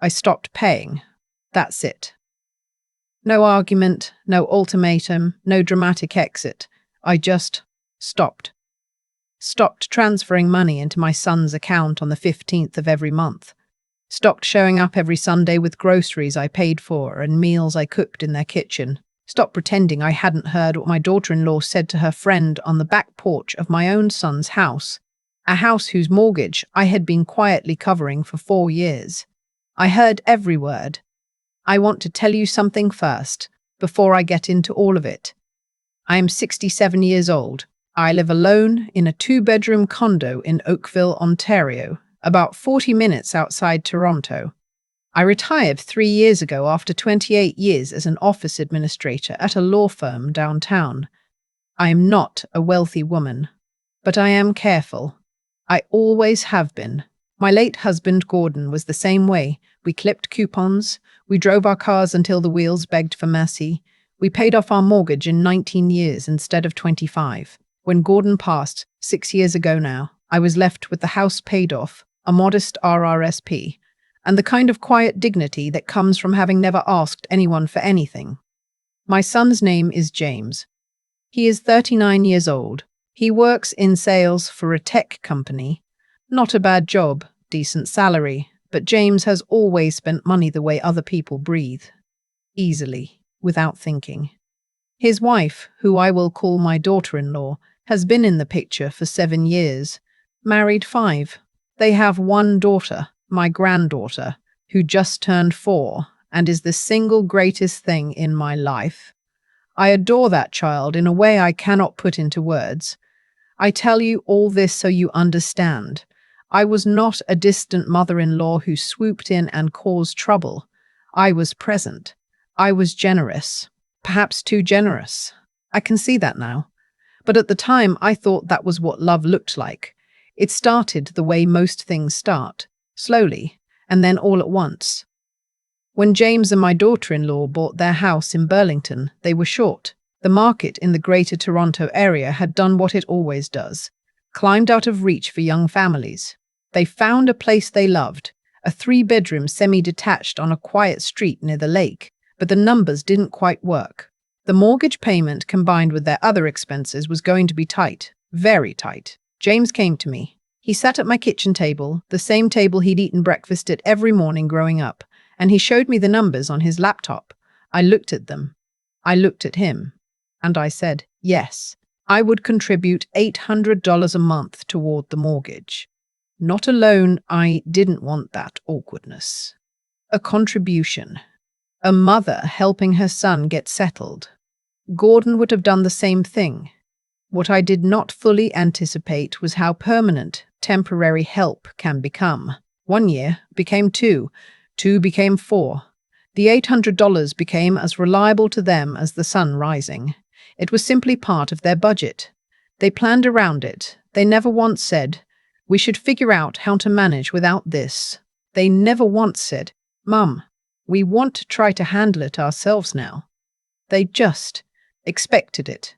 I stopped paying. That's it. No argument, no ultimatum, no dramatic exit. I just stopped. Stopped transferring money into my son's account on the 15th of every month. Stopped showing up every Sunday with groceries I paid for and meals I cooked in their kitchen. Stopped pretending I hadn't heard what my daughter-in-law said to her friend on the back porch of my own son's house, a house whose mortgage I had been quietly covering for 4 years. I heard every word. I want to tell you something first, before I get into all of it. I am 67 years old. I live alone in a 2-bedroom condo in Oakville, Ontario, about 40 minutes outside Toronto. I retired 3 years ago after 28 years as an office administrator at a law firm downtown. I am not a wealthy woman, but I am careful. I always have been. My late husband, Gordon, was the same way. We clipped coupons. We drove our cars until the wheels begged for mercy. We paid off our mortgage in 19 years instead of 25. When Gordon passed, 6 years ago now, I was left with the house paid off, a modest RRSP, and the kind of quiet dignity that comes from having never asked anyone for anything. My son's name is James. He is 39 years old. He works in sales for a tech company. Not a bad job, decent salary, but James has always spent money the way other people breathe. Easily, without thinking. His wife, who I will call my daughter-in-law, has been in the picture for 7 years. Married 5. They have 1 daughter, my granddaughter, who just turned 4 and is the single greatest thing in my life. I adore that child in a way I cannot put into words. I tell you all this so you understand. I was not a distant mother-in-law who swooped in and caused trouble. I was present. I was generous. Perhaps too generous. I can see that now. But at the time, I thought that was what love looked like. It started the way most things start, slowly, and then all at once. When James and my daughter-in-law bought their house in Burlington, they were short. The market in the Greater Toronto area had done what it always does, climbed out of reach for young families. They found a place they loved, a 3-bedroom semi-detached on a quiet street near the lake, but the numbers didn't quite work. The mortgage payment combined with their other expenses was going to be tight, very tight. James came to me. He sat at my kitchen table, the same table he'd eaten breakfast at every morning growing up, and he showed me the numbers on his laptop. I looked at them. I looked at him. And I said, yes, I would contribute $800 a month toward the mortgage. Not a loan, I didn't want that awkwardness. A contribution. A mother helping her son get settled. Gordon would have done the same thing. What I did not fully anticipate was how permanent temporary help can become. 1 year became 2, 2 became 4. The $800 became as reliable to them as the sun rising. It was simply part of their budget. They planned around it. They never once said, we should figure out how to manage without this. They never once said, Mum, we want to try to handle it ourselves now. They just expected it.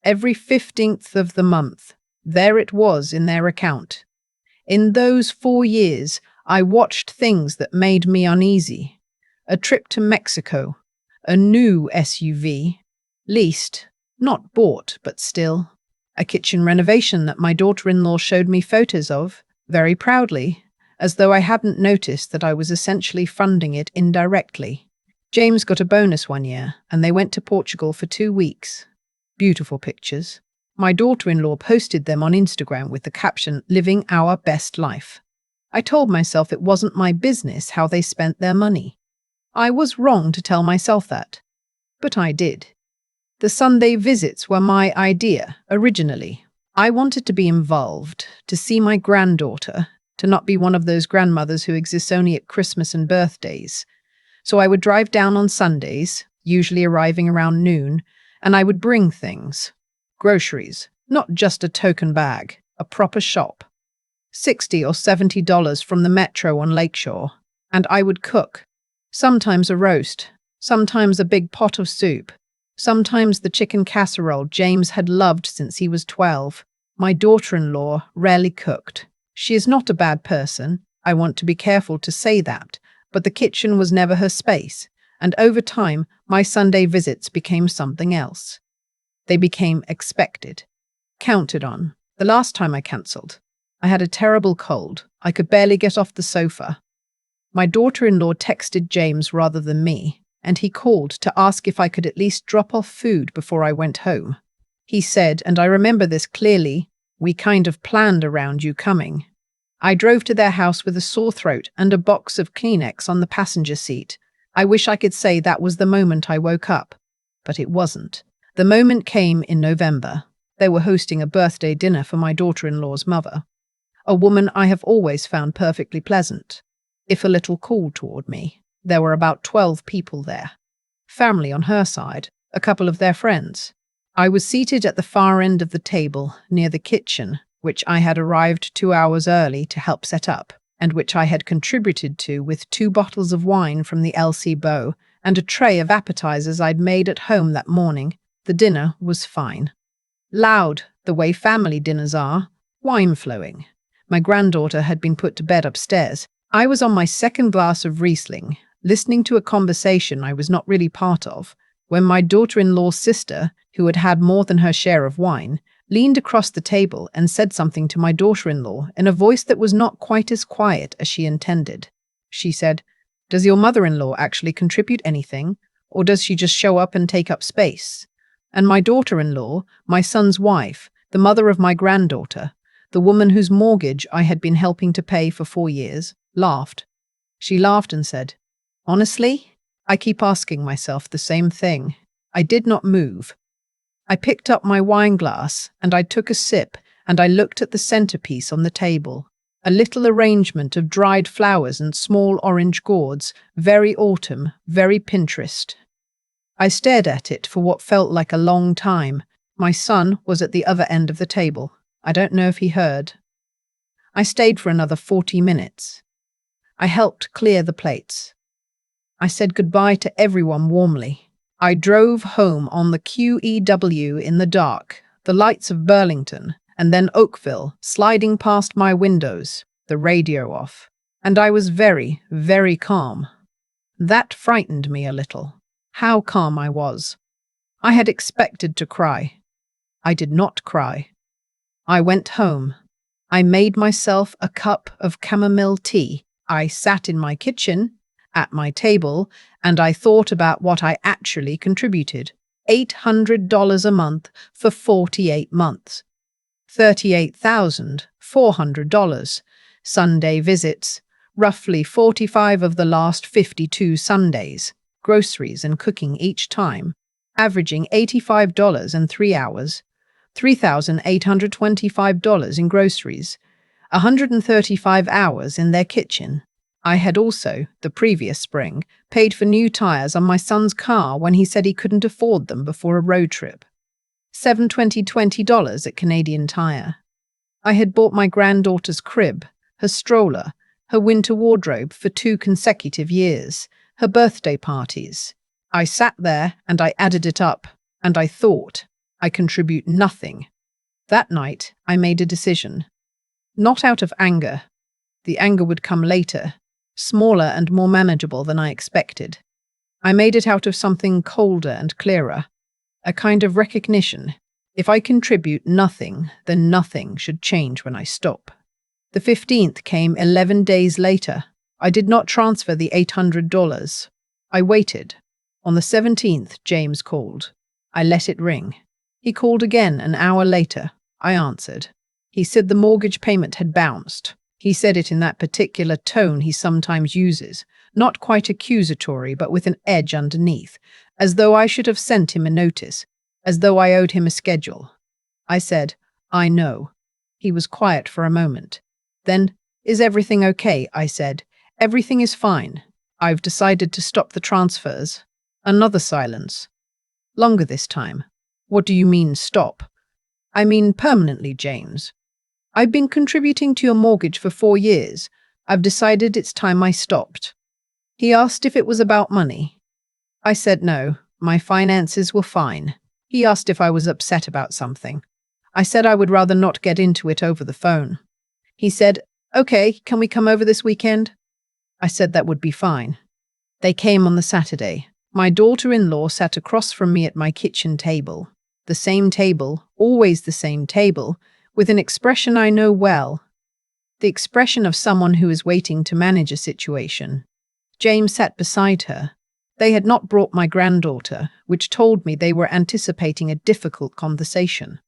Every 15th of the month, there it was in their account. In those 4 years, I watched things that made me uneasy. A trip to Mexico, a new SUV, leased, not bought, but still. A kitchen renovation that my daughter-in-law showed me photos of, very proudly, as though I hadn't noticed that I was essentially funding it indirectly. James got a bonus 1 year, and they went to Portugal for 2 weeks. Beautiful pictures. My daughter-in-law posted them on Instagram with the caption, "Living our best life." I told myself it wasn't my business how they spent their money. I was wrong to tell myself that. But I did. The Sunday visits were my idea, originally. I wanted to be involved, to see my granddaughter, to not be one of those grandmothers who exists only at Christmas and birthdays. So I would drive down on Sundays, usually arriving around noon, and I would bring things. Groceries, not just a token bag, a proper shop. $60 or $70 from the metro on Lakeshore, and I would cook. Sometimes a roast, sometimes a big pot of soup, sometimes the chicken casserole James had loved since he was 12. My daughter-in-law rarely cooked. She is not a bad person. I want to be careful to say that, but the kitchen was never her space, and over time, my Sunday visits became something else. They became expected, counted on. The last time I cancelled, I had a terrible cold. I could barely get off the sofa. My daughter-in-law texted James rather than me, and he called to ask if I could at least drop off food before I went home. He said, and I remember this clearly, "We kind of planned around you coming." I drove to their house with a sore throat and a box of Kleenex on the passenger seat. I wish I could say that was the moment I woke up, but it wasn't. The moment came in November. They were hosting a birthday dinner for my daughter-in-law's mother, a woman I have always found perfectly pleasant, if a little cool toward me. There were about 12 people there. Family on her side, a couple of their friends. I was seated at the far end of the table, near the kitchen, which I had arrived 2 hours early to help set up, and which I had contributed to with 2 bottles of wine from the LC Bow and a tray of appetizers I'd made at home that morning. The dinner was fine. Loud, the way family dinners are, wine flowing. My granddaughter had been put to bed upstairs. I was on my second glass of Riesling, listening to a conversation I was not really part of, when my daughter-in-law's sister, who had had more than her share of wine, leaned across the table and said something to my daughter-in-law in a voice that was not quite as quiet as she intended. She said, "Does your mother-in-law actually contribute anything, or does she just show up and take up space?" And my daughter-in-law, my son's wife, the mother of my granddaughter, the woman whose mortgage I had been helping to pay for 4 years, laughed. She laughed and said, "Honestly, I keep asking myself the same thing." I did not move. I picked up my wine glass and I took a sip and I looked at the centerpiece on the table, a little arrangement of dried flowers and small orange gourds, very autumn, very Pinterest. I stared at it for what felt like a long time. My son was at the other end of the table. I don't know if he heard. I stayed for another 40 minutes. I helped clear the plates. I said goodbye to everyone warmly. I drove home on the QEW in the dark, the lights of Burlington, and then Oakville sliding past my windows, the radio off. And I was very, very calm. That frightened me a little. How calm I was. I had expected to cry. I did not cry. I went home. I made myself a cup of chamomile tea. I sat in my kitchen, at my table, and I thought about what I actually contributed. $800 a month for 48 months. $38,400. Sunday visits, roughly 45 of the last 52 Sundays. Groceries and cooking each time, averaging $85 in 3 hours, $3,825 in groceries, 135 hours in their kitchen. I had also, the previous spring, paid for new tires on my son's car when he said he couldn't afford them before a road trip. $720 at Canadian Tire. I had bought my granddaughter's crib, her stroller, her winter wardrobe for 2 consecutive years. Her birthday parties. I sat there and I added it up, and I thought, I contribute nothing. That night, I made a decision. Not out of anger. The anger would come later, smaller and more manageable than I expected. I made it out of something colder and clearer, a kind of recognition. If I contribute nothing, then nothing should change when I stop. The 15th came 11 days later. I did not transfer the $800. I waited. On the 17th, James called. I let it ring. He called again an hour later. I answered. He said the mortgage payment had bounced. He said it in that particular tone he sometimes uses, not quite accusatory but with an edge underneath, as though I should have sent him a notice, as though I owed him a schedule. I said, "I know." He was quiet for a moment. Then, "Is everything okay?" I said. "Everything is fine. I've decided to stop the transfers." Another silence. Longer this time. "What do you mean, stop?" "I mean permanently, James. I've been contributing to your mortgage for 4 years. I've decided it's time I stopped." He asked if it was about money. I said no, my finances were fine. He asked if I was upset about something. I said I would rather not get into it over the phone. He said, "Okay, can we come over this weekend?" I said that would be fine. They came on the Saturday. My daughter-in-law sat across from me at my kitchen table. The same table, always the same table, with an expression I know well. The expression of someone who is waiting to manage a situation. James sat beside her. They had not brought my granddaughter, which told me they were anticipating a difficult conversation.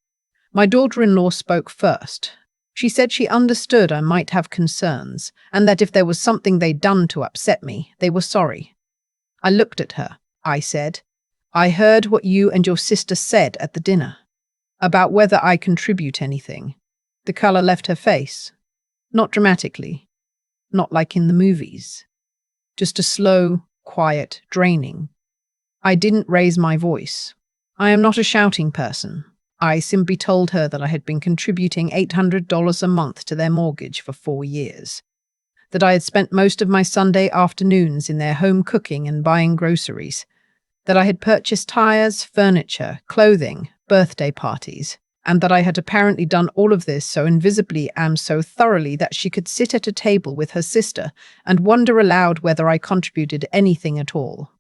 My daughter-in-law spoke first. She said she understood I might have concerns, and that if there was something they'd done to upset me, they were sorry. I looked at her. I said, "I heard what you and your sister said at the dinner, about whether I contribute anything." The colour left her face. Not dramatically, not like in the movies. Just a slow, quiet draining. I didn't raise my voice. I am not a shouting person. I simply told her that I had been contributing $800 a month to their mortgage for 4 years. That I had spent most of my Sunday afternoons in their home cooking and buying groceries. That I had purchased tires, furniture, clothing, birthday parties, and that I had apparently done all of this so invisibly and so thoroughly that she could sit at a table with her sister and wonder aloud whether I contributed anything at all.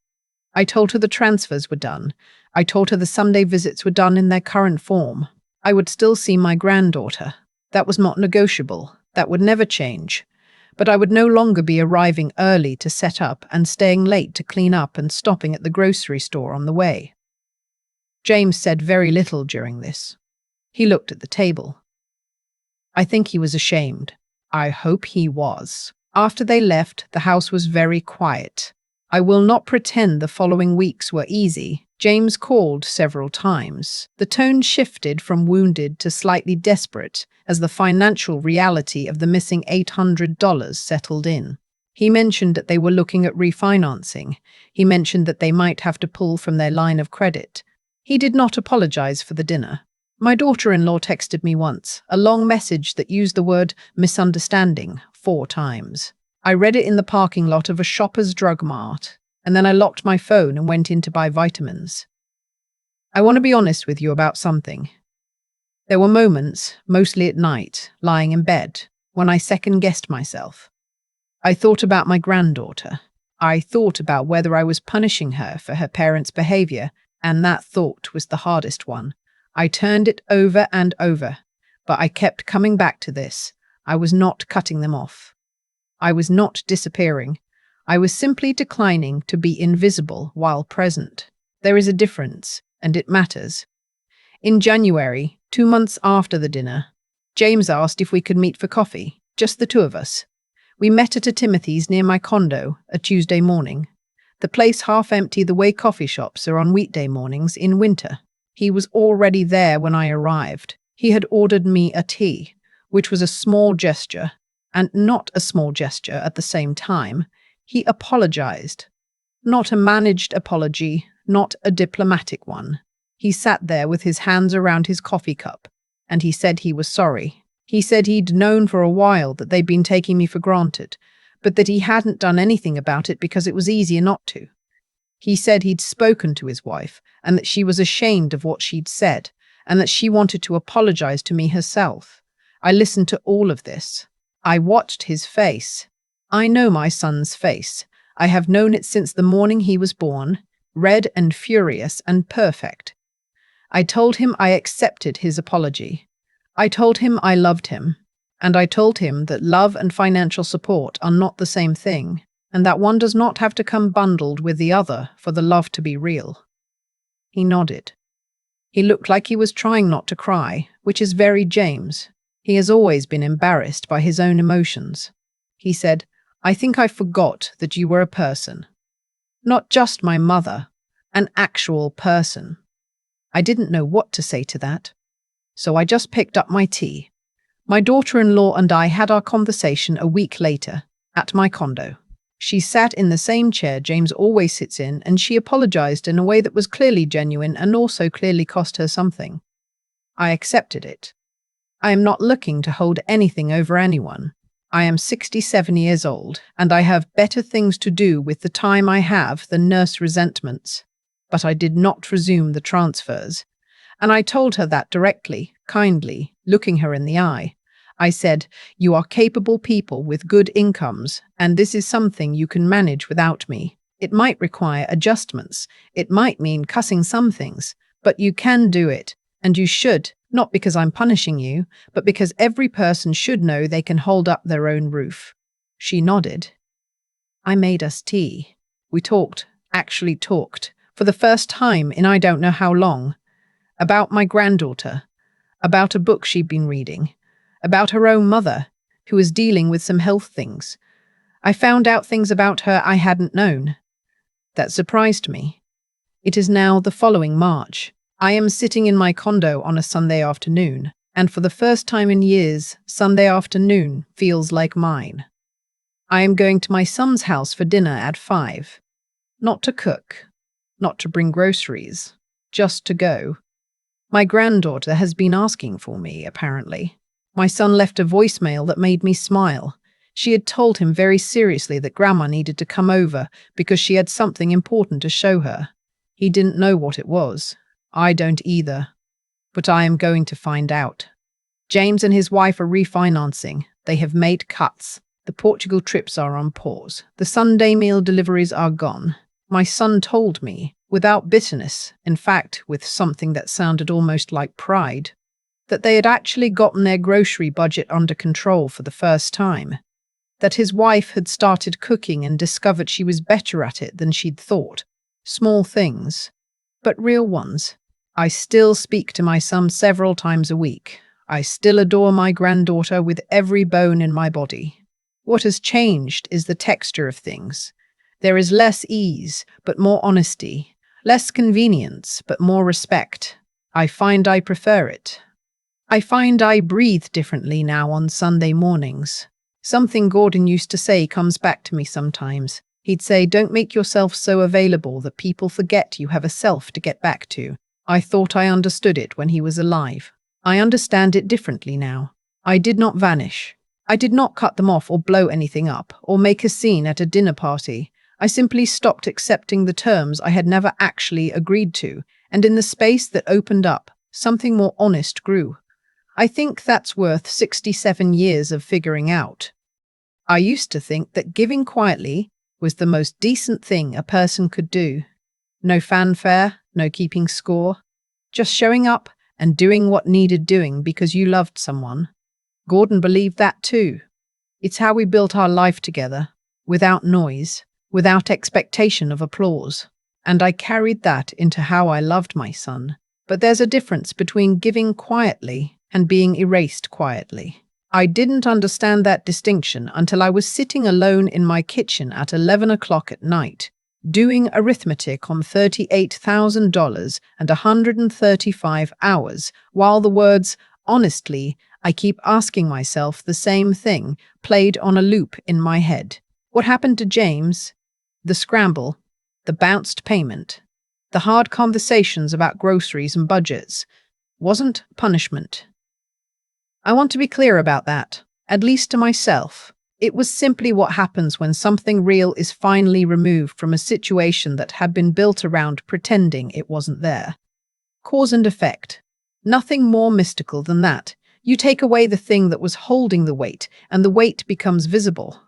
I told her the transfers were done. I told her the Sunday visits were done in their current form. I would still see my granddaughter. That was not negotiable. That would never change. But I would no longer be arriving early to set up and staying late to clean up and stopping at the grocery store on the way. James said very little during this. He looked at the table. I think he was ashamed. I hope he was. After they left, the house was very quiet. I will not pretend the following weeks were easy. James called several times. The tone shifted from wounded to slightly desperate as the financial reality of the missing $800 settled in. He mentioned that they were looking at refinancing. He mentioned that they might have to pull from their line of credit. He did not apologize for the dinner. My daughter-in-law texted me once, a long message that used the word misunderstanding 4 times. I read it in the parking lot of a Shoppers Drug Mart, and then I locked my phone and went in to buy vitamins. I want to be honest with you about something. There were moments, mostly at night, lying in bed, when I second-guessed myself. I thought about my granddaughter. I thought about whether I was punishing her for her parents' behavior, and that thought was the hardest one. I turned it over and over, but I kept coming back to this. I was not cutting them off. I was not disappearing. I was simply declining to be invisible while present. There is a difference, and it matters. In January, 2 months after the dinner, James asked if we could meet for coffee, just the 2 of us. We met at a Timothy's near my condo, a Tuesday morning. The place half empty the way coffee shops are on weekday mornings in winter. He was already there when I arrived. He had ordered me a tea, which was a small gesture, and not a small gesture at the same time. He apologized. Not a managed apology, not a diplomatic one. He sat there with his hands around his coffee cup, and he said he was sorry. He said he'd known for a while that they'd been taking me for granted, but that he hadn't done anything about it because it was easier not to. He said he'd spoken to his wife and that she was ashamed of what she'd said and that she wanted to apologize to me herself. I listened to all of this. I watched his face. I know my son's face. I have known it since the morning he was born, red and furious and perfect. I told him I accepted his apology. I told him I loved him. And I told him that love and financial support are not the same thing, and that one does not have to come bundled with the other for the love to be real. He nodded. He looked like he was trying not to cry, which is very James. He has always been embarrassed by his own emotions. He said, "I think I forgot that you were a person. Not just my mother, an actual person." I didn't know what to say to that, so I just picked up my tea. My daughter-in-law and I had our conversation a week later, at my condo. She sat in the same chair James always sits in, and she apologized in a way that was clearly genuine and also clearly cost her something. I accepted it. I am not looking to hold anything over anyone. I am 67 years old, and I have better things to do with the time I have than nurse resentments. But I did not resume the transfers, and I told her that directly, kindly, looking her in the eye. I said, "You are capable people with good incomes, and this is something you can manage without me. It might require adjustments. It might mean cussing some things, but you can do it, and you should, not because I'm punishing you, but because every person should know they can hold up their own roof." She nodded. I made us tea. We talked, actually talked, for the first time in I don't know how long, about my granddaughter, about a book she'd been reading, about her own mother, who was dealing with some health things. I found out things about her I hadn't known. That surprised me. It is now the following March. I am sitting in my condo on a Sunday afternoon, and for the first time in years, Sunday afternoon feels like mine. I am going to my son's house for dinner at 5. Not to cook, not to bring groceries, just to go. My granddaughter has been asking for me, apparently. My son left a voicemail that made me smile. She had told him very seriously that Grandma needed to come over because she had something important to show her. He didn't know what it was. I don't either. But I am going to find out. James and his wife are refinancing. They have made cuts. The Portugal trips are on pause. The Sunday meal deliveries are gone. My son told me, without bitterness, in fact, with something that sounded almost like pride, that they had actually gotten their grocery budget under control for the first time. That his wife had started cooking and discovered she was better at it than she'd thought. Small things, but real ones. I still speak to my son several times a week. I still adore my granddaughter with every bone in my body. What has changed is the texture of things. There is less ease, but more honesty. Less convenience, but more respect. I find I prefer it. I find I breathe differently now on Sunday mornings. Something Gordon used to say comes back to me sometimes. He'd say, "Don't make yourself so available that people forget you have a self to get back to." I thought I understood it when he was alive. I understand it differently now. I did not vanish. I did not cut them off or blow anything up or make a scene at a dinner party. I simply stopped accepting the terms I had never actually agreed to, and in the space that opened up, something more honest grew. I think that's worth 67 years of figuring out. I used to think that giving quietly was the most decent thing a person could do. No fanfare, no keeping score, just showing up and doing what needed doing because you loved someone. Gordon believed that too. It's how we built our life together, without noise, without expectation of applause. And I carried that into how I loved my son. But there's a difference between giving quietly and being erased quietly. I didn't understand that distinction until I was sitting alone in my kitchen at 11 o'clock at night, doing arithmetic on $38,000 and 135 hours, while the words, "honestly, I keep asking myself the same thing," played on a loop in my head. What happened to James? The scramble, the bounced payment, the hard conversations about groceries and budgets wasn't punishment. I want to be clear about that, at least to myself. It was simply what happens when something real is finally removed from a situation that had been built around pretending it wasn't there. Cause and effect. Nothing more mystical than that. You take away the thing that was holding the weight, and the weight becomes visible.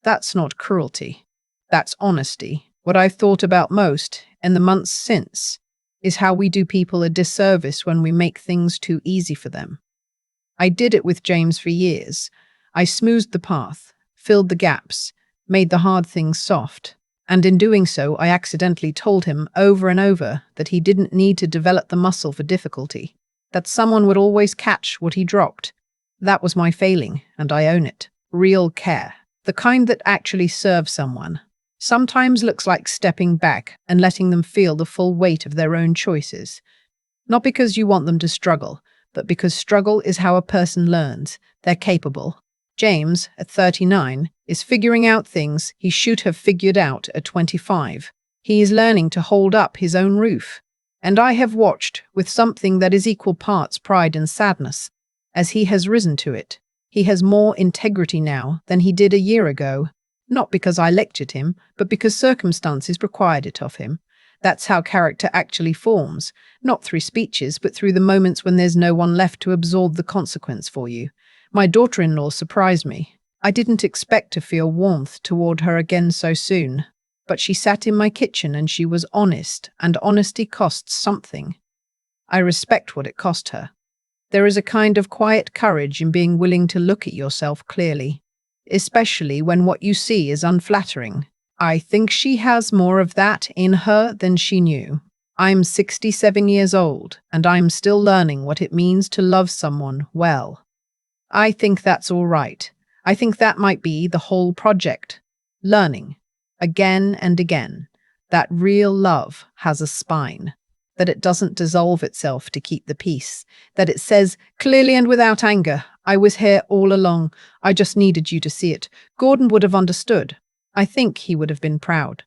That's not cruelty. That's honesty. What I've thought about most, in the months since, is how we do people a disservice when we make things too easy for them. I did it with James for years. I smoothed the path, filled the gaps, made the hard things soft. And in doing so, I accidentally told him over and over that he didn't need to develop the muscle for difficulty, that someone would always catch what he dropped. That was my failing, and I own it. Real care, the kind that actually serves someone, sometimes looks like stepping back and letting them feel the full weight of their own choices. Not because you want them to struggle, but because struggle is how a person learns. They're capable. James, at 39, is figuring out things he should have figured out at 25. He is learning to hold up his own roof. And I have watched, with something that is equal parts pride and sadness, as he has risen to it. He has more integrity now than he did a year ago, not because I lectured him, but because circumstances required it of him. That's how character actually forms, not through speeches, but through the moments when there's no one left to absorb the consequence for you. My daughter-in-law surprised me. I didn't expect to feel warmth toward her again so soon. But she sat in my kitchen and she was honest, and honesty costs something. I respect what it cost her. There is a kind of quiet courage in being willing to look at yourself clearly, especially when what you see is unflattering. I think she has more of that in her than she knew. I'm 67 years old, and I'm still learning what it means to love someone well. I think that's all right. I think that might be the whole project. Learning, again and again, that real love has a spine, that it doesn't dissolve itself to keep the peace, that it says clearly and without anger, I was here all along, I just needed you to see it. Gordon would have understood. I think he would have been proud.